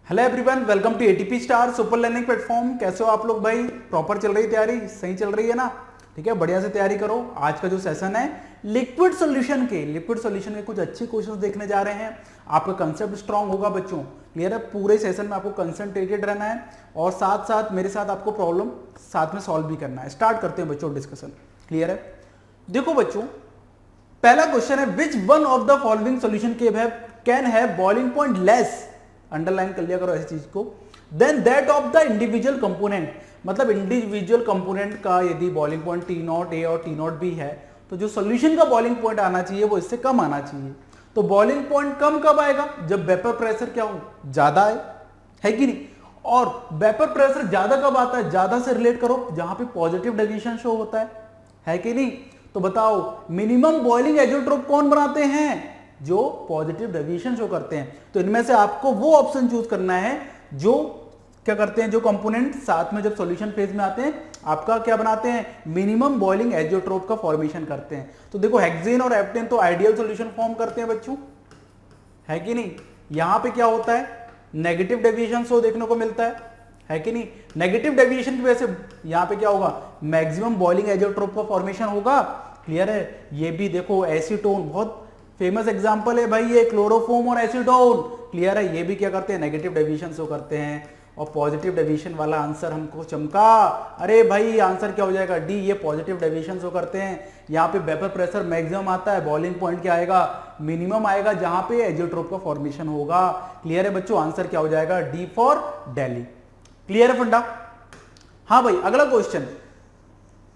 Hello everyone, welcome to ATP star super learning platform. कैसे हो आप लोग भाई? प्रॉपर चल रही है तैयारी? सही चल रही है ना? ठीक है, बढ़िया से तैयारी करो। आज का जो सेशन है लिक्विड सॉल्यूशन के कुछ अच्छे क्वेश्चंस देखने जा रहे हैं। आपका कंसेप्ट स्ट्रांग होगा बच्चों, क्लियर है? पूरे सेशन में आपको कंसंट्रेटेड रहना है और साथ साथ मेरे साथ आपको प्रॉब्लम साथ में सॉल्व भी करना है। स्टार्ट करते हैं बच्चों डिस्कशन, क्लियर है? देखो बच्चों, पहला क्वेश्चन है which one of the following solution can have boiling point less, underline कर लिया करो ऐसी चीज को, then that of the individual component. मतलब इंडिविजुअल कंपोनेंट का यदि boiling point T not A और टी नॉट बी है तो जो सॉल्यूशन का बॉइलिंग पॉइंट आना चाहिए वो इससे कम आना चाहिए। तो बॉइलिंग पॉइंट कम कब आएगा? जब वेपर प्रेशर क्या हो, ज्यादा है कि नहीं? और वेपर प्रेशर ज्यादा कब आता है? ज्यादा से रिलेट करो जहां पे पॉजिटिव डेविएशन शो होता है कि नहीं? तो बताओ मिनिमम बॉइलिंग एज़ोट्रोप कौन बनाते हैं? जो पॉजिटिव डेविएशन शो करते हैं। तो इनमें से आपको वो ऑप्शन चूज करना है जो क्या करते हैं, जो कंपोनेंट साथ में जब सॉल्यूशन फेज में आते हैं आपका क्या बनाते हैं, मिनिमम बॉइलिंग एज़ोट्रोप का फॉर्मेशन करते हैं। तो देखो हेक्सेन और एप्टेन तो आइडियल सॉल्यूशन फॉर्म करते हैं बच्चों, है कि नहीं? यहां पे क्या होता है, नेगेटिव डेविएशन शो देखने को मिलता है कि नहीं? नेगेटिव डेविएशन की वजह से यहां पे क्या होगा, मैक्सिमम बॉइलिंग एज़ोट्रोप का फॉर्मेशन होगा, क्लियर है? ये भी देखो एसीटोन बहुत फेमस एग्जांपल है भाई, ये क्लोरोफॉर्म और एसीटोन, क्लियर है? ये भी क्या करते हैं, नेगेटिव डेविएशन शो करते हैं। और पॉजिटिव डेविएशन वाला आंसर हमको चमका, अरे भाई आंसर क्या हो जाएगा, डी। ये पॉजिटिव डेविएशन शो करते हैं। यहाँ पे वेपर प्रेशर मैक्सिमम आता है, बॉइलिंग पॉइंट क्या आएगा, मिनिमम आएगा जहां पे एज़ोट्रोप का फॉर्मेशन होगा। क्लियर है बच्चों? आंसर क्या हो जाएगा, डी फॉर दिल्ली। क्लियर है फंडा? हाँ भाई, अगला question,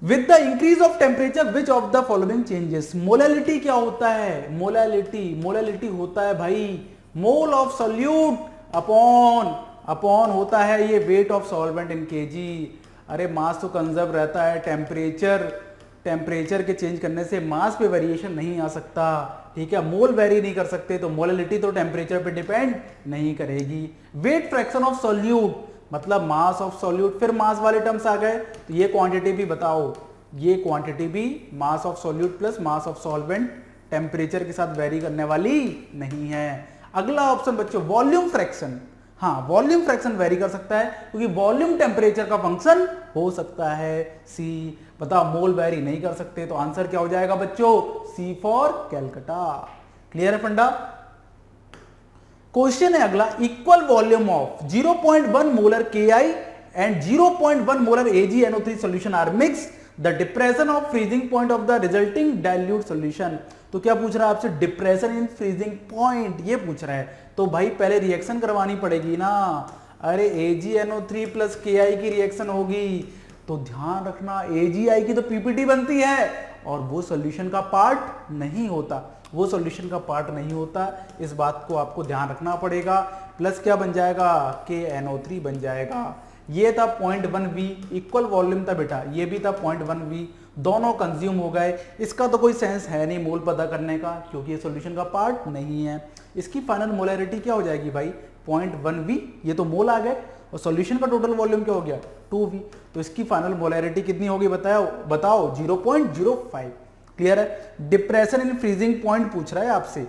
with the increase of temperature which of the following changes. Molality क्या होता है? मोलैलिटी होता है भाई मोल ऑफ सॉल्यूट अपॉन होता है ये wait of solvent in KG. अरे मास तो कंजर्व रहता है, टेम्परेचर के चेंज करने से मास पे वेरिएशन नहीं आ सकता, ठीक है? मोल वेरी नहीं कर सकते, तो मोलैलिटी तो टेम्परेचर पे डिपेंड नहीं करेगी। वेट फ्रैक्शन ऑफ सॉल्यूट मतलब मास ऑफ सॉल्यूट, फिर मास वाले टर्म्स आ गए, तो ये क्वांटिटी भी बताओ, ये क्वांटिटी भी mass of solute plus mass of solvent temperature के साथ वेरी करने वाली नहीं है। अगला ऑप्शन बच्चों वॉल्यूम फ्रैक्शन। हाँ, वॉल्यूम फ्रैक्शन वेरी कर सकता है क्योंकि वॉल्यूम टेम्परेचर का फंक्शन हो सकता है। सी बताओ, मोल वेरी नहीं कर सकते, तो आंसर क्या हो जाएगा बच्चों, सी फॉर कैलकाटा। क्लियर है फंडा? क्वेश्चन है अगला, equal volume of 0.1 molar KI and 0.1 molar AgNO3 solution are mix, the depression of freezing point of the resulting dilute solution. तो क्या पूछ रहा है आपसे, डिप्रेशन इन फ्रीजिंग पॉइंट ये पूछ रहा है। तो भाई पहले रिएक्शन करवानी पड़ेगी ना। अरे AgNO3 प्लस KI की रिएक्शन होगी, तो ध्यान रखना AgI की तो PPT बनती है और वो सॉल्यूशन का पार्ट नहीं होता, इस बात को आपको ध्यान रखना पड़ेगा। प्लस क्या बन जाएगा, KNO3 बन जाएगा। ये था 0.1V, इक्वल वॉल्यूम था बेटा, ये भी था 0.1V, दोनों कंज्यूम हो गए। इसका तो कोई सेंस है नहीं मोल पता करने का क्योंकि ये सॉल्यूशन का पार्ट नहीं है। इसकी फाइनल मोलैरिटी क्या हो जाएगी भाई, 0.1V, ये तो मोल आ गए, और सॉल्यूशन का टोटल वॉल्यूम क्या हो गया, 2V। तो इसकी फाइनल मोलैरिटी कितनी होगी बताओ 0.05। क्लियर है? डिप्रेशन इन फ्रीजिंग पॉइंट पूछ रहा है आपसे,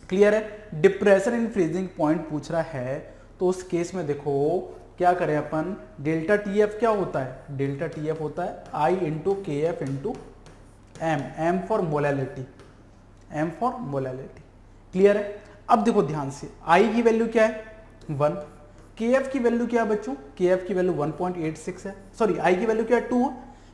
क्लियर है? डिप्रेशन इन फ्रीजिंग पॉइंट पूछ रहा है, तो उस केस में देखो क्या करें अपन, डेल्टा TF क्या होता है, डेल्टा TF होता है I into KF into M for molality, clear है? अब देखो ध्यान से, I की वैल्यू क्या है 1, KF की वैल्यू क्या है बच्चों, KF की वैल्यू 1.86 है, सॉरी I की वैल्यू क्या है 2,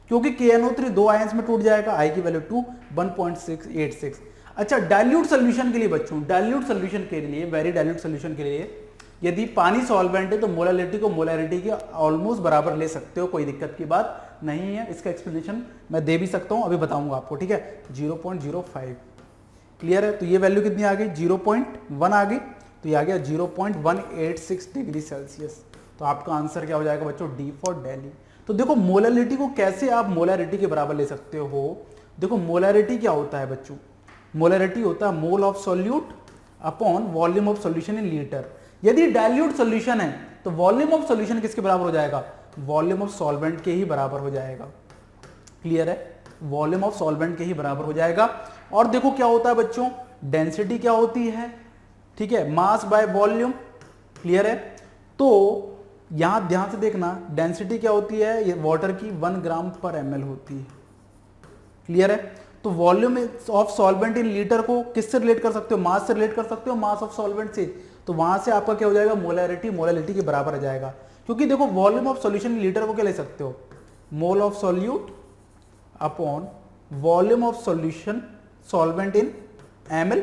क्योंकि KNO3 दो आयंस में टूट जाएगा, I की वैल्यू 2, 1.686। अच्छा, डाइल्यूट सॉल्यूशन के लिए बच्चों, डाइल्यूट सॉल्यूशन के लिए, वेरी डाइल्यूट सॉल्यूशन के लिए यदि पानी सॉल्वेंट है तो मोलैलिटी को मोलैरिटी के ऑलमोस्ट बराबर ले सकते हो, कोई दिक्कत की बात नहीं है। इसका एक्सप्लेनेशन मैं दे भी सकता हूं, अभी बताऊंगा आपको, ठीक है? 0.05, क्लियर है? तो ये वैल्यू कितनी आ गई, 0.1 आ गई, तो ये आ गया 0.186 डिग्री सेल्सियस। तो आपका आंसर क्या हो जाएगा बच्चों, डी फॉर दिल्ली। तो देखो मोलैलिटी को कैसे आप मोलैरिटी के बराबर ले सकते हो। देखो मोलैरिटी क्या होता है बच्चों, मोलैरिटी होता है मोल of solute upon volume of solution in litre. यदि डाइल्यूट सॉल्यूशन है तो वॉल्यूम ऑफ सॉल्यूशन किसके बराबर हो जाएगा, वॉल्यूम ऑफ सॉल्वेंट के ही बराबर हो जाएगा। क्लियर है? वॉल्यूम ऑफ सॉल्वेंट के ही बराबर हो जाएगा। और देखो क्या होता है बच्चों, डेंसिटी क्या होती है, ठीक है, मास बाय वॉल्यूम, क्लियर है? तो यहां ध्यान से देखना, डेंसिटी क्या होती है ये वाटर की 1 ग्राम पर ml होती है। क्लियर है? तो volume of solvent in litre को किससे रिलेट कर सकते हो? मास से रिलेट कर सकते हो, मास ऑफ सॉल्वेंट से। तो वहां से आपका क्या हो जाएगा? मोलैरिटी मोलैलिटी के बराबर आ जाएगा। क्योंकि देखो volume of solution in litre को क्या ले सकते हो? मोल of solute upon volume of solution solvent in ml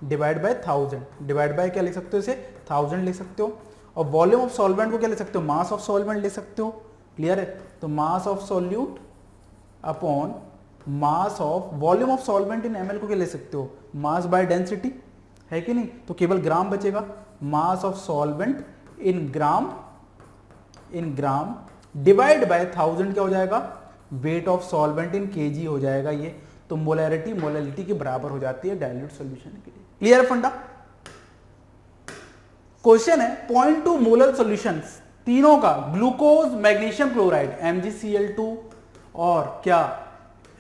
divide by 1000। Divide by क्या लिख सकते हो इसे? 1000 लिख सकते हो। और वॉल्यूम ऑफ सॉल्वेंट को क्या ले सकते हो? मास ऑफ सॉल्वेंट ले सकते हो। क्लियर है? तो mass of solute upon mass of volume of solvent in ml को क्या ले सकते हो? मास बाय डेंसिटी, है कि नहीं? तो केवल ग्राम बचेगा। Mass of solvent in gram divide by 1000 क्या हो जाएगा? Wait of solvent in KG हो जाएगा ये। तो मोलैरिटी मोलैलिटी के बराबर हो जाती है डाइल्यूट सॉल्यूशन के लिए। क्लियर फंडा? क्वेश्चन है 0.2 मोलर सॉल्यूशंस तीनों का, ग्लूकोज मैग्नीशियम क्लोराइड MgCl2 और क्या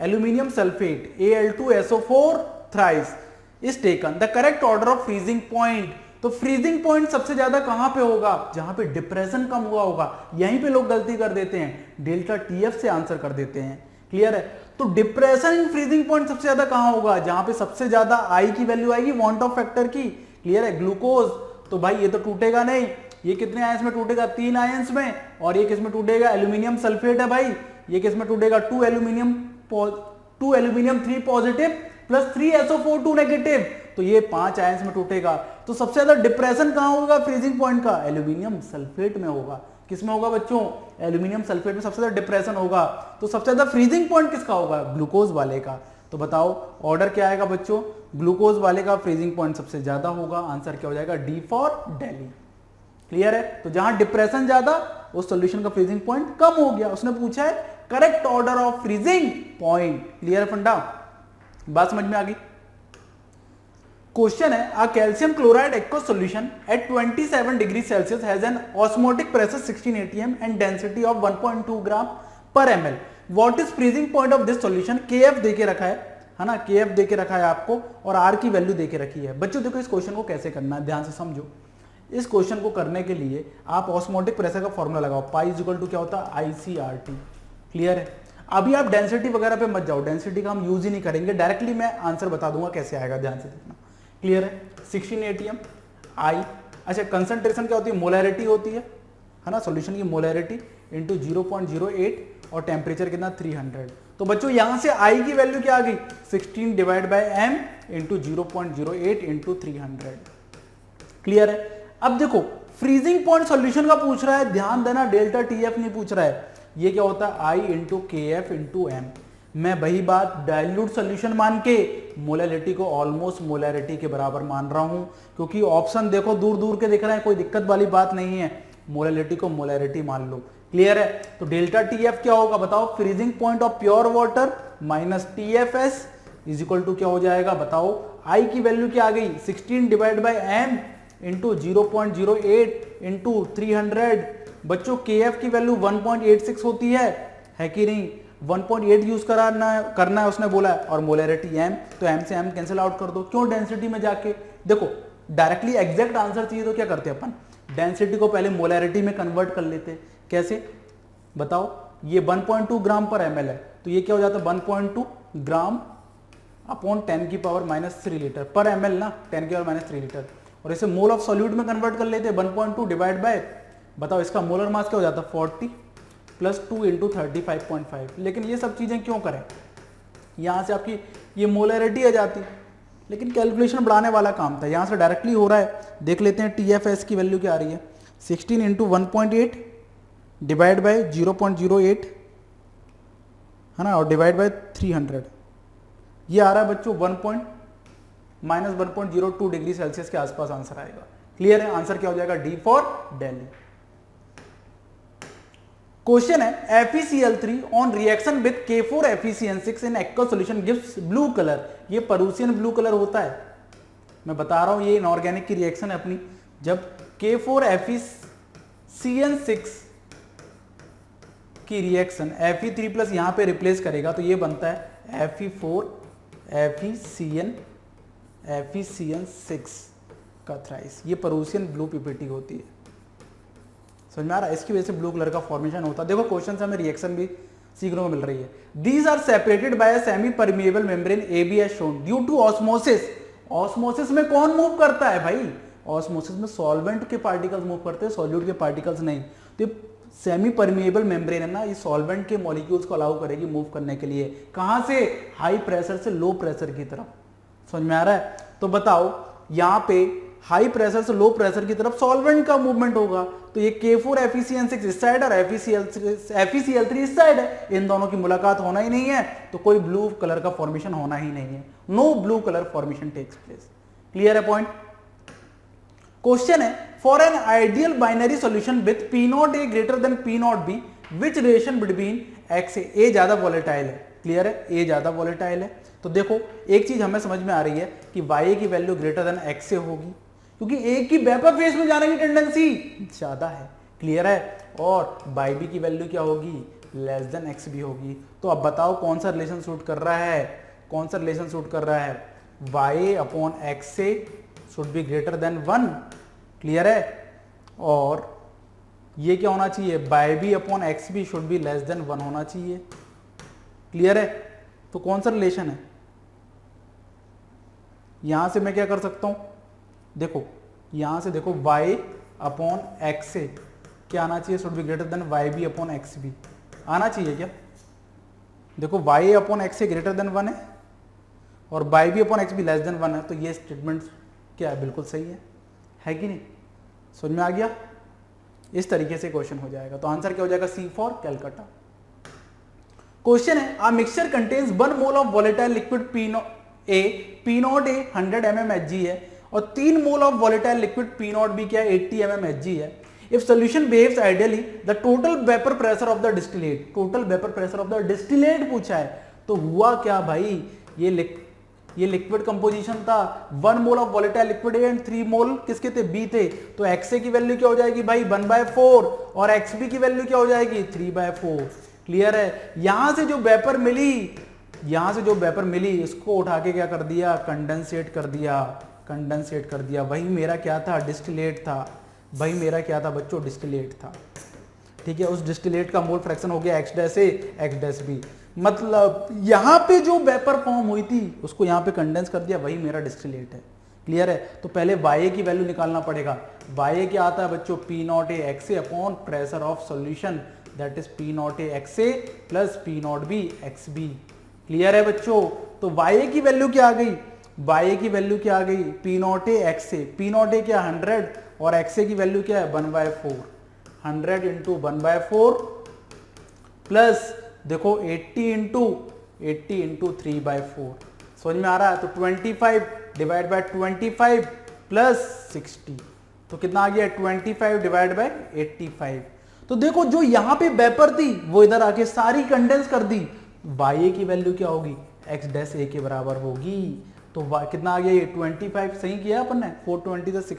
aluminium sulphate Al2SO4 thrice is taken the correct order of freezing point. तो फ्रीजिंग पॉइंट सबसे ज्यादा कहां पे होगा? जहां पे डिप्रेशन कम हुआ होगा। यहीं पे लोग गलती कर देते हैं, डेल्टा TF से आंसर कर देते हैं। क्लियर है? तो डिप्रेशन इन फ्रीजिंग पॉइंट सबसे ज्यादा कहां होगा? जहां पे सबसे ज्यादा आई की वैल्यू आएगी वांट ऑफ फैक्टर की। क्लियर है? ग्लूकोज तो भाई ये तो टूटेगा नहीं। ये कितने आयंस में टूटेगा? 3 आयंस में। और ये किस में टूटेगा? एल्यूमिनियम सल्फेट है भाई। ये किस में टूटेगा? 2 aluminium 3 positive plus 3 SO4 2 negative. तो ये 5 आयंस में टूटेगा। तो सबसे ज्यादा डिप्रेशन कहां होगा फ्रीजिंग पॉइंट का? एल्यूमिनियम सल्फेट में होगा। किस में होगा बच्चों? एल्यूमिनियम सल्फेट में सबसे ज्यादा डिप्रेशन होगा। तो सबसे ज्यादा फ्रीजिंग पॉइंट किसका होगा? ग्लूकोज वाले का। तो बताओ ऑर्डर क्या आएगा बच्चों? ग्लूकोज वाले का फ्रीजिंग पॉइंट सबसे ज्यादा होगा। आंसर क्या हो जाएगा? D for Delhi. क्लियर है? तो जहां डिप्रेशन ज्यादा उस सॉल्यूशन का फ्रीजिंग पॉइंट कम हो गया। उसने पूछा है correct order of freezing point. Clear funda? बात समझ में आ गई? क्वेश्चन है a calcium chloride aqueous solution at 27 degree Celsius has an osmotic pressure 16 atm and density of 1.2 gram per ml। What is freezing point of this solution? KF देके रखा है ना? KF देके रखा है आपको और R की वैल्यू देके रखी है। बच्चों देखो इस क्वेश्चन को कैसे करना है, ध्यान से समझो। इस क्वेश्चन को करने के लिए आप ऑस्मोटिक प्रेशर का फॉर्मूला लगाओ। पाई इज इक्वल टू क्या होता है? ICRT। क्लियर है? अभी आप डेंसिटी वगैरह पे मत जाओ, डेंसिटी का हम यूज ही नहीं करेंगे, डायरेक्टली मैं आंसर बता दूंगा कैसे आएगा, ध्यान से देखना। क्लियर है? 16 atm I। अच्छा कंसंट्रेशन क्या होती है? मोलैरिटी होती है ना? सॉल्यूशन की मोलैरिटी इंटू 0.08 और टेम्परेचर कितना? 300। तो बच्चों यहां से I की वैल्यू क्या आ गई? 16 divide by m into 0.08 into 300। Clear है? अब देखो फ्रीजिंग पॉइंट सॉल्यूशन का पूछ रहा है, ध्यान देना डेल्टा TF नहीं पूछ रहा है। ये क्या होता है? I into KF into M। मैं वही बात डाइल्यूट सॉल्यूशन मान के मोलैलिटी को ऑलमोस्ट मोलैरिटी के बराबर मान रहा हूं, क्योंकि ऑप्शन देखो दूर दूर के दिख रहे हैं, कोई दिक्कत वाली बात नहीं है। मोलैलिटी को मोलैरिटी मान लो। क्लियर है? तो डेल्टा TF क्या होगा बताओ? Freezing point of pure water minus TFS is equal to क्या हो जाएगा बताओ? I की वैल्यू क्या आ गई? 16 divide by m into 0.08 into 300। बच्चों KF की वैल्यू 1.86 होती है कि नहीं? 1.8 यूज करना है उसने बोला है, और मोलैरिटी m, तो m से m कैंसिल आउट कर दो। क्यों डेंसिटी में जाके? देखो डायरेक्टली एग्जैक्ट आंसर चाहिए तो क्या करते हैं अपन? डेंसिटी को पहले मोलैरिटी में कन्वर्ट कर लेते। कैसे बताओ? ये 1.2 ग्राम पर ml है, तो ये क्या हो जाता है? 1.2 ग्राम अपॉन 10 की पावर -3 लीटर पर ml ना, 10 की पावर -3 लीटर। और इसे मोल ऑफ सॉल्यूट में कन्वर्ट कर लेते। 1.2 डिवाइड बाय, बताओ इसका मोलर मास क्या हो जाता है? 40 प्लस 2 इंटू 35.5। लेकिन ये सब चीजें क्यों करें? यहां से आपकी ये मोलैरिटी आ जाती, लेकिन कैलकुलेशन बढ़ाने वाला काम था, यहां से डायरेक्टली हो रहा है। देख लेते हैं TFS की वैल्यू क्या आ रही है? 16 इंटू 1.8 डिवाइड बाय 0.08 है ना, और डिवाइड बाय 300। ये आ रहा है बच्चों -1.02 डिग्री सेल्सियस के आसपास आंसर आएगा। क्लियर है? आंसर क्या हो जाएगा? D for Delhi. क्वेश्चन है FeCl3 on reaction with K4FeCN6 in aqueous solution gives blue colour. ये परूसियन ब्लू कलर होता है, मैं बता रहा हूं, ये इनऑर्गेनिक की रिएक्शन है अपनी। जब K4FeCN6 की रिएक्शन Fe3 प्लस यहां पे रिप्लेस करेगा तो ये बनता है Fe4FeCN6 का थ्राइस, ये परूसियन ब्लू पीपीटी होती है, समझ में आ रहा है, इसकी वजह से ब्लू कलर का फॉर्मेशन होता है। देखो क्वेश्चन से हमें रिएक्शन भी सीखने को मिल रही है। These are separated by a semi permeable membrane A B as shown due to osmosis. Osmosis में कौन मूव करता है भाई? ऑस्मोसिस में सॉल्वेंट के पार्टिकल्स मूव करते हैं, सॉल्यूट के पार्टिकल्स नहीं। तो सेमी परमिएबल मेम्ब्रेन है ना, ये सॉल्वेंट के मॉलिक्यूल्स को अलाउ करेगी मूव करने के लिए। कहां से? हाई प्रेशर से लो प्रेशर की तरफ। समझ में आ रहा है? तो बताओ यहां पे हाई प्रेशर से लो प्रेशर की तरफ सॉल्वेंट का मूवमेंट होगा, तो ये K4 FeCN6 इस साइड और FeCl3 इस साइड है, इन दोनों की मुलाकात होना ही नहीं है, तो कोई ब्लू कलर का फॉर्मेशन होना ही नहीं है। No blue colour formation takes place. Clear है पॉइंट? क्वेश्चन है, for an ideal binary solution with P0A greater than P0B which relation between X A ज्यादा वॉलेटाइल है। क्लियर है? ए ज्यादा वॉलेटाइल है। तो देखो एक चीज हमें समझ में आ रही है कि y की वैल्यू ग्रेटर देन x से होगी, क्योंकि ए की वेपर फेज में जाने की टेंडेंसी ज्यादा है। क्लियर है? और बाई बी की वैल्यू क्या होगी? लेस देन एक्स भी होगी। तो अब बताओ कौन सा रिलेशन सूट कर रहा है? कौन सा रिलेशन सूट कर रहा है? y अपॉन एक्स से should be greater than 1। Clear है? और ये क्या होना चाहिए? By B upon X B should be less than 1 होना चाहिए। क्लियर है? तो कौन सा रिलेशन है? यहां से मैं क्या कर सकता हूं? देखो यहां से देखो y अपॉन एक्स से क्या आना चाहिए? Should be greater than Y B upon X B आना चाहिए क्या? देखो y अपॉन एक्स से ग्रेटर देन 1 है और Y B upon X B less than 1 है, तो ये स्टेटमेंट क्या है? बिल्कुल सही है कि नहीं? समझ में आ गया? इस तरीके से क्वेश्चन हो जाएगा। तो आंसर क्या हो जाएगा? सी फॉर कैलकाटा। क्वेश्चन है, a mixture contains 1 mole of volatile liquid P0A 100 mm Hg है और 3 मोल ऑफ वॉलेटाइल लिक्विड P0B क्या है? 80 mm Hg है। If solution behaves ideally the total vapour pressure of the distillate, total vapour pressure of the distillate पूछा है, तो हुआ क्या भाई? ये लिक्विड कंपोजिशन था, 1 mole of volatile liquid and 3 मोल किसके थे? बी थे। तो XA की वैल्यू क्या हो जाएगी भाई? 1/4 और XB की वैल्यू क्या हो जाएगी? 3/4। क्लियर है? यहां से जो वेपर मिली इसको उठा के क्या कर दिया? कंडेंसेट कर दिया। वही मेरा क्या था? डिस्टिलेट था। वही मेरा क्या था बच्चों? डिस्टिलेट था। ठीक है? उस डिस्टिलेट का मोल फ्रैक्शन हो गया X' X', मतलब यहां पे जो वेपर फॉर्म हुई थी उसको यहां पे कंडेंस कर दिया, वही मेरा डिस्टिलेट है। क्लियर है? तो पहले YA की वैल्यू निकालना पड़ेगा। YA क्या आता है बच्चों? P0A XA upon pressure of solution, that is P0A XA plus P0B XB। Clear है बच्चों? तो YA की वैल्यू क्या आ गई? YA की वैल्यू क्या आ गई? P0A XA। P0A क्या? 100 और XA की वैल्यू क्या है? 1/4। 100 इंटू 1/4 प्लस देखो 80 इंटू 3/4। समझ में आ रहा है? तो 25 डिवाइड बाय 25 प्लस 60, तो कितना आ गया? 25 डिवाइड बाय 85। तो देखो जो यहां पे वेपर थी वो इधर आके सारी कंडेंस कर दी। YA की वैल्यू क्या होगी? X' के बराबर होगी। तो कितना आ गया? ये 25 सही किया अपन ने, 420 से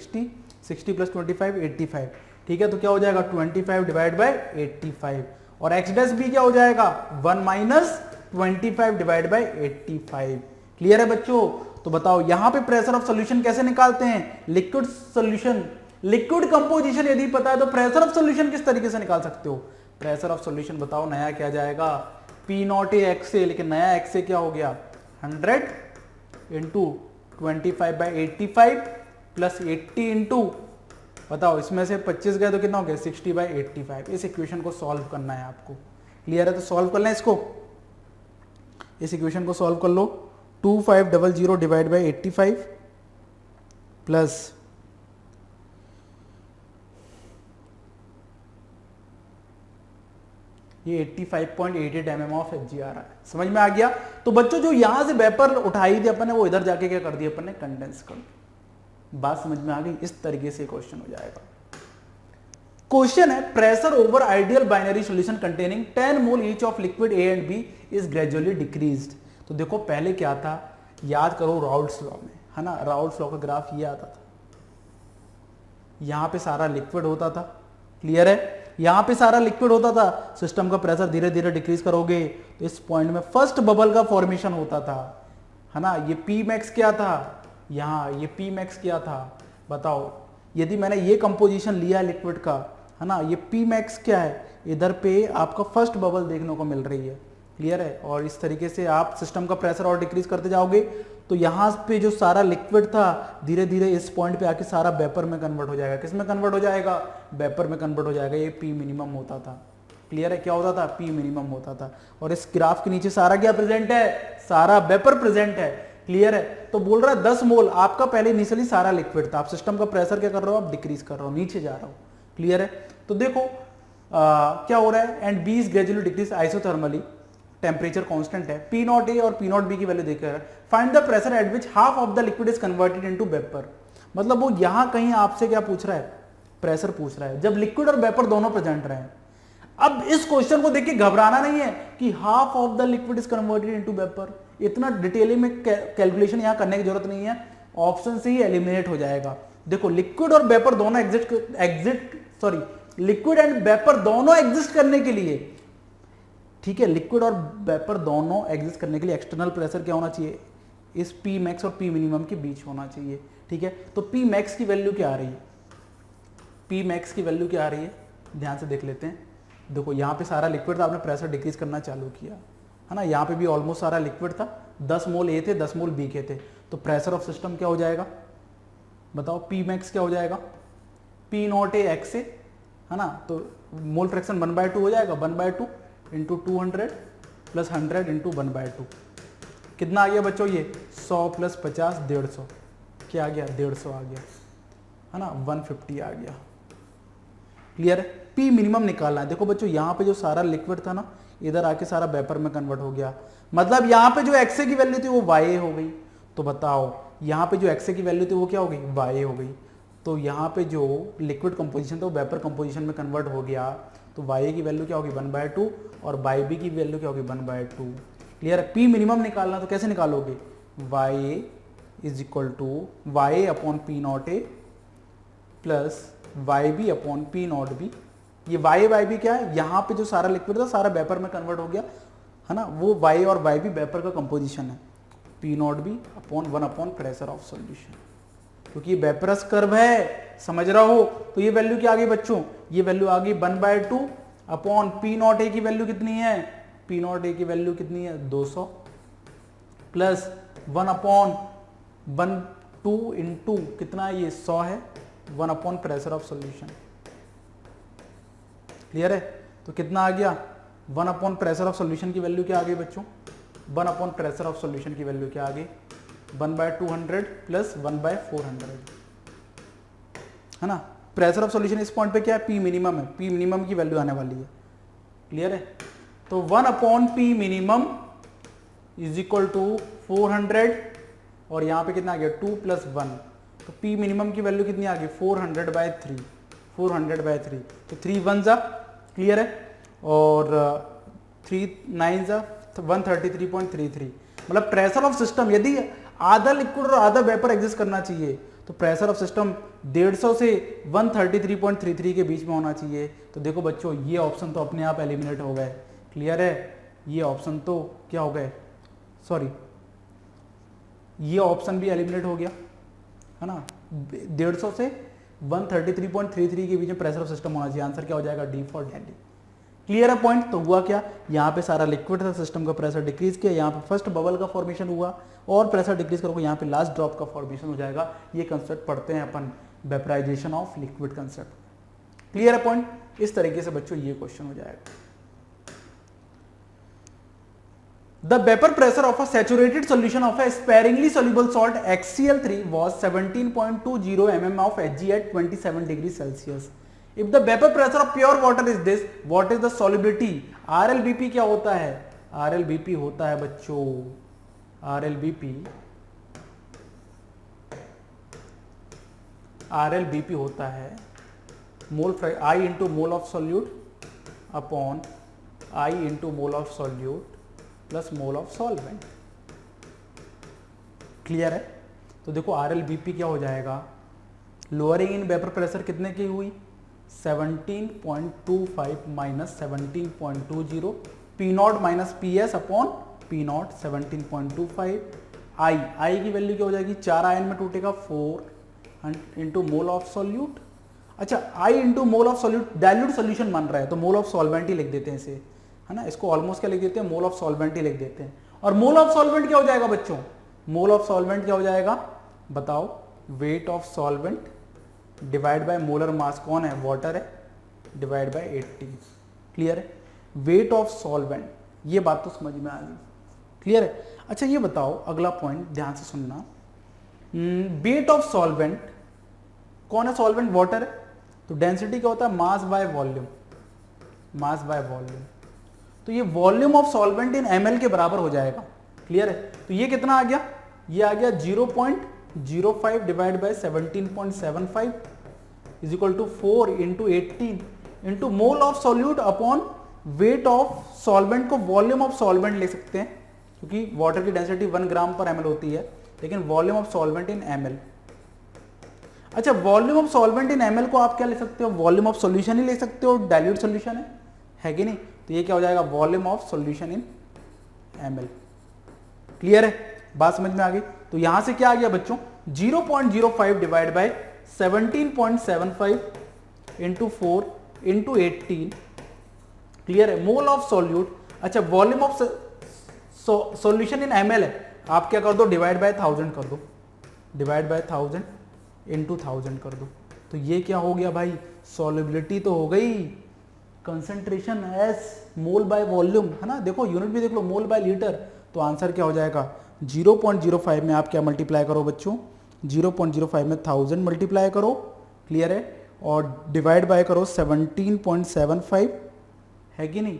60 प्लस 25 85। ठीक है? तो क्या हो जाएगा? 25 डिवाइड बाय 85 और X' क्या हो जाएगा? 1 माइनस 25 डिवाइड बाय 85। क्लियर है बच्चों? तो बताओ यहां पे प्रेशर ऑफ सॉल्यूशन कैसे निकालते हैं? लिक्विड सॉल्यूशन, लिक्विड कंपोजिशन यदि पता है तो प्रेशर ऑफ सॉल्यूशन किस तरीके से निकाल सकते हो? प्रेशर ऑफ सॉल्यूशन बताओ नया क्या जाएगा? P0A XA, लेकिन नया XA क्या हो गया? 100 इंटू 25/85 प्लस 80 इंटू, बताओ इसमें से 25 गए तो कितना हो गया? 60/85। इस इक्वेशन को सॉल्व करना है आपको। क्लियर है? तो सॉल्व कर लें इसको, इस इक्वेशन को सॉल्व कर लो। 2500 डिवाइड बाय 85 प्लस ये 85.88 mm ऑफ Hg आ रहा है। समझ में आ गया? तो बच्चों जो यहां से वेपर उठाई थी अपन ने वो इधर जाके क्या कर दिया अपन ने? कंडेंस कर दी। बात समझ में आ गई? इस तरीके से क्वेश्चन हो जाएगा। क्वेश्चन है, pressure over ideal binary solution containing 10 mole each of liquid A and B is gradually decreased. तो देखो पहले क्या था, याद करो राउल्ट्स लॉ में, है ना? राउल्ट्स लॉ का ग्राफ ये आता था, यहां पे सारा लिक्विड होता था। क्लियर है? यहां पे सारा लिक्विड होता था, सिस्टम का प्रेशर धीरे धीरे डिक्रीज करोगे तो इस पॉइंट में फर्स्ट बबल का फॉर्मेशन होता था, है ना? ये P मैक्स क्या था? यहां ये P मैक्स क्या था? बताओ, यदि मैंने ये कंपोजिशन लिया है लिक्विड का, है ना, ये पी मैक्स क्या है, इधर पे आपका फर्स्ट बबल देखने को मिल रही है, क्लियर है। और इस तरीके से आप सिस्टम का प्रेशर और डिक्रीज करते जाओगे तो यहाँ पे जो सारा लिक्विड था धीरे धीरे इस पॉइंट पे आके सारा वेपर में कन्वर्ट हो जाएगा। किस में कन्वर्ट हो जाएगा? वेपर में कन्वर्ट हो जाएगा। ये पी मिनिमम होता था, क्लियर है, क्या होता था? पी मिनिमम होता था। और इस ग्राफ के नीचे सारा क्या प्रेजेंट है? सारा वेपर प्रेजेंट है, क्लियर है। तो बोल रहा है 10 मोल आपका पहले इनिशियली सारा लिक्विड था, आप सिस्टम का प्रेशर क्या कर रहे हो? आप डिक्रीज कर रहे हो, नीचे जा रहा हो, क्लियर है। तो देखो क्या हो रहा है, and B is gradually decrease isothermally, temperature constant है, पी नॉट ए और पी नॉट बी की वैल्यू देकर find the pressure at which half of the liquid is converted into vapour. मतलब वो यहां कहीं आपसे क्या पूछ रहा है? प्रेशर पूछ रहा है, जब लिक्विड और वेपर दोनों प्रेजेंट रहे हैं। अब इस क्वेश्चन को देख के घबराना नहीं है कि half of the liquid is converted into vapour, इतना डिटेलिंग में कैलकुलेशन यहां करने की जरूरत नहीं है, ऑप्शन से ही एलिमिनेट हो जाएगा। देखो लिक्विड और वेपर दोनों लिक्विड एंड वेपर दोनों एग्जिस्ट करने के लिए, ठीक है, लिक्विड और वेपर दोनों एग्जिस्ट करने के लिए एक्सटर्नल प्रेशर क्या होना चाहिए? इस पी मैक्स और पी मिनिमम के बीच होना चाहिए, ठीक है। तो पी मैक्स की वैल्यू क्या आ रही है? पी मैक्स की वैल्यू क्या आ रही है? ध्यान से देख लेते हैं। देखो यहाँ पे सारा लिक्विड था, आपने प्रेशर डिक्रीज करना चालू किया, है ना, यहाँ पे भी ऑलमोस्ट सारा लिक्विड था, 10 मोल ए थे, 10 मोल बी के थे, तो प्रेशर ऑफ सिस्टम क्या हो जाएगा? बताओ, पी मैक्स क्या हो जाएगा? पी नॉट ए एक्स से, है ना, तो मोल फ्रैक्शन 1/2 हो जाएगा, 1/2 इंटू 200 प्लस 100 इंटू 1/2, कितना आ गया बच्चों? ये 100 प्लस 50 150, क्या आ गया? 150 आ गया, है ना, 150 आ गया, क्लियर है। पी मिनिमम निकालना है। देखो बच्चों यहाँ पे जो सारा लिक्विड था ना, इधर आके सारा वेपर में कन्वर्ट हो गया, मतलब यहाँ पे जो एक्सए की वैल्यू थी वो वाई हो गई। तो बताओ यहाँ पे जो एक्सए की वैल्यू थी वो क्या हो गई? वाई हो गई। तो यहाँ पे जो लिक्विड कंपोजिशन था वो वेपर कंपोजिशन में कन्वर्ट हो गया, तो वाई की वैल्यू क्या होगी? 1/2 और बाई बी की वैल्यू क्या होगी? 1/2, क्लियर है। पी मिनिमम निकालना, तो कैसे निकालोगे? Y is equal to Y upon P not A plus Y B upon P not B. ये वाई बी क्या है? यहाँ पे जो सारा लिक्विड था सारा वेपर में कन्वर्ट हो गया, है ना, वो वाई और वाई बी वेपर का कंपोजिशन है, P not B upon 1 upon pressure of solution, क्योंकि ये वेपरस कर्व है, समझ रहा हो। तो ये वैल्यू क्या आ गई बच्चों? ये वैल्यू आ गई 1/2 अपॉन पी नॉट ए की वैल्यू कितनी है? पी नॉट ए की वैल्यू कितनी है? 200 प्लस 1 अपॉन 2 इंटू कितना है? ये 100 है, 1 upon pressure of solution, clear है। तो कितना आ गया? 1 अपॉन प्रेशर ऑफ सॉल्यूशन की वैल्यू क्या आ गई बच्चों? 1 अपॉन प्रेशर ऑफ सॉल्यूशन की वैल्यू क्या आ गई? 1/200 प्लस 1/400, है ना। प्रेशर ऑफ सॉल्यूशन इस पॉइंट पे क्या है? पी मिनिमम है, पी मिनिमम की वैल्यू आने वाली है, क्लियर है। तो 1 upon P minimum is equal to 400 और यहाँ पे कितना आ गया? 2 प्लस 1, तो पी मिनिमम की वैल्यू कितनी आ गई? 400/3, 400/3, तो 3 1 जा, क्लियर है, और 3 9 जा 133.33। मतलब प्रेशर ऑफ सिस्टम, यदि आधा लिक्विड और आधा वेपर एग्जिस्ट करना चाहिए तो प्रेशर ऑफ सिस्टम 150 से 133.33 के बीच में होना चाहिए। तो देखो बच्चों ये ऑप्शन तो अपने आप एलिमिनेट हो गए, क्लियर है, ये ऑप्शन तो क्या हो गए? सॉरी, ये ऑप्शन भी एलिमिनेट हो गया, है ना। 150 से 133.33 के बीच में प्रेशर ऑफ सिस्टम होना चाहिए। आंसर क्या हो जाएगा? डी फॉर दिल्ली, क्लियर है पॉइंट। तो हुआ क्या? यहाँ पे सारा लिक्विड था, सिस्टम का प्रेशर डिक्रीज किया, यहाँ पे फर्स्ट बबल का फॉर्मेशन हुआ और प्रेशर डिक्रीज करोगे यहाँ पे लास्ट ड्रॉप का फॉर्मेशन हो जाएगा। ये कंसेप्ट पढ़ते हैं अपन, vaporization of liquid concept, clear है पॉइंट। इस तरीके से बच्चों ये क्वेश्चन हो जाएगा। The vapor pressure of a saturated solution of a sparingly soluble salt HCl3 was 17.20 mm of Hg at 27 degrees Celsius. If the vapor pressure of pure water is this, what is the solubility? RLBP क्या होता है? RLBP होता है बच्चों, RLBP होता है मोल I into mole of solute upon I into mole of solute plus mole of solvent, clear है। तो देखो RLBP क्या हो जाएगा? लोअरिंग इन वेपर प्रेशर कितने की हुई? 17.25 minus 17.20, P not minus P S upon P not 17.25। आई की वैल्यू क्या हो जाएगी? 4 आयन में टूटेगा 4, इंटू मोल ऑफ सॉल्यूट। अच्छा I into mole of solute dilute solution बन रहा है तो मोल ऑफ सॉल्वेंट ही लिख देते हैं इसे, है ना। इसको ऑलमोस्ट क्या लिख देते हैं, मोल ऑफ सॉल्वेंट ही लिख देते हैं। और मोल ऑफ सॉल्वेंट क्या हो जाएगा बच्चों, मोल ऑफ सॉल्वेंट क्या हो जाएगा बताओ, wait of solvent divide by molar mass, कौन है वाटर है, डिवाइड बाय 80। क्लियर है, वेट ऑफ सॉल्वेंट, ये बात तो समझ में आ गई, क्लियर है। अच्छा ये बताओ अगला पॉइंट ध्यान से सुनना, वेट ऑफ सॉल्वेंट, कौन है सॉल्वेंट, वाटर है, तो डेंसिटी क्या होता है, mass by volume, mass by volume. तो ये volume of solvent in ml के बराबर हो जाएगा, क्लियर है। तो ये कितना आ गया, ये आ गया 0.05 divide by 17.75 is equal to 4 into 18 into mole of solute upon weight of solvent को वॉल्यूम ऑफ सॉल्वेंट ले सकते हैं, क्योंकि वाटर की डेंसिटी 1 ग्राम पर ml होती है, लेकिन volume of solvent in ml। अच्छा volume of solvent in ml को आप क्या ले सकते हो, वॉल्यूम ऑफ सॉल्यूशन ही ले सकते हो, डाइल्यूट सॉल्यूशन है कि नहीं। तो ये क्या हो जाएगा, volume of solution in ml। Clear है, बात समझ में आ गई। तो यहां से क्या आ गया बच्चों, 0.05 divide by 17.75 into 4 into 18, clear है, मोल ऑफ सॉल्यूट। अच्छा volume of solution in ml है, आप क्या कर दो, डिवाइड बाय 1000 कर दो, डिवाइड बाय 1000 इंटू 1000 कर दो। तो ये क्या हो गया भाई, सॉल्युबिलिटी तो हो गई, concentration S mole by volume, है ना। देखो यूनिट भी देख लो, मोल बाय लीटर। तो आंसर क्या हो जाएगा, 0.05 में आप क्या मल्टीप्लाई करो बच्चों, 0.05 में 1000 मल्टीप्लाई करो, क्लियर है, और डिवाइड बाय करो 17.75, है कि नहीं,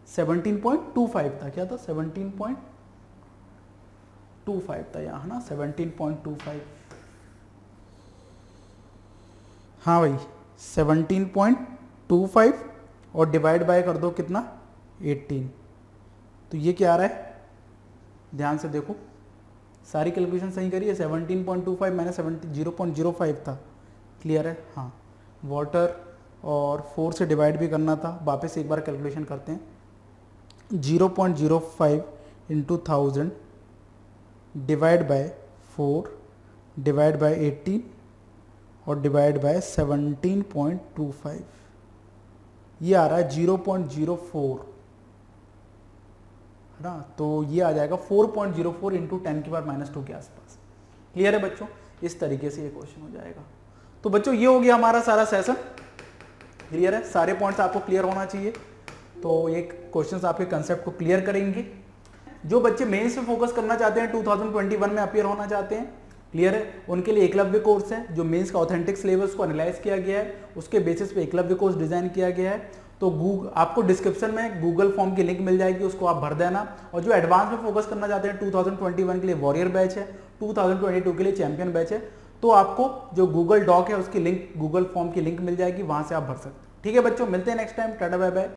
17.25 था, क्या था 17.25 था यहाँ, है ना 17.25, हाँ भाई 17.25 और डिवाइड बाय कर दो कितना 18। तो ये क्या आ रहा है, ध्यान से देखो, सारी कैलकुलेशन सही करिए, 17.25 मैंने 0.05 था, क्लियर है। हाँ वाटर और 4 से डिवाइड भी करना था, वापस एक बार कैलकुलेशन करते हैं, 0.05 into 1000 divide by 4 divide by 18 और डिवाइड बाय 17.25, ये आ रहा है 0.04, है ना। तो ये आ जाएगा 4.04 इंटू 10 की पावर -2 के आसपास। क्लियर है बच्चों, इस तरीके से ये क्वेश्चन हो जाएगा। तो बच्चों ये हो गया हमारा सारा सेशन, क्लियर है, सारे पॉइंट्स आपको क्लियर होना चाहिए। तो ये क्वेश्चंस आपके कंसेप्ट को क्लियर करेंगे। जो बच्चे मेंस में फोकस करना चाहते हैं, 2021 में अपीयर होना चाहते हैं, क्लियर है, उनके लिए एकलव्य कोर्स है, जो मेंस का ऑथेंटिक सिलेबस को एनालाइज किया गया है, उसके बेसिस पे एकलव्य कोर्स डिजाइन किया गया है। तो आपको डिस्क्रिप्शन में गूगल फॉर्म की लिंक मिल जाएगी, उसको आप भर देना। और जो एडवांस में फोकस करना चाहते हैं, 2021 के लिए वॉरियर बैच है, 2022 के लिए चैंपियन बैच है, तो आपको जो गूगल डॉक है उसकी लिंक, गूगल फॉर्म की लिंक मिल जाएगी, वहां से आप भर सकते हैं। ठीक है बच्चों, मिलते हैं next time, tata bye bye.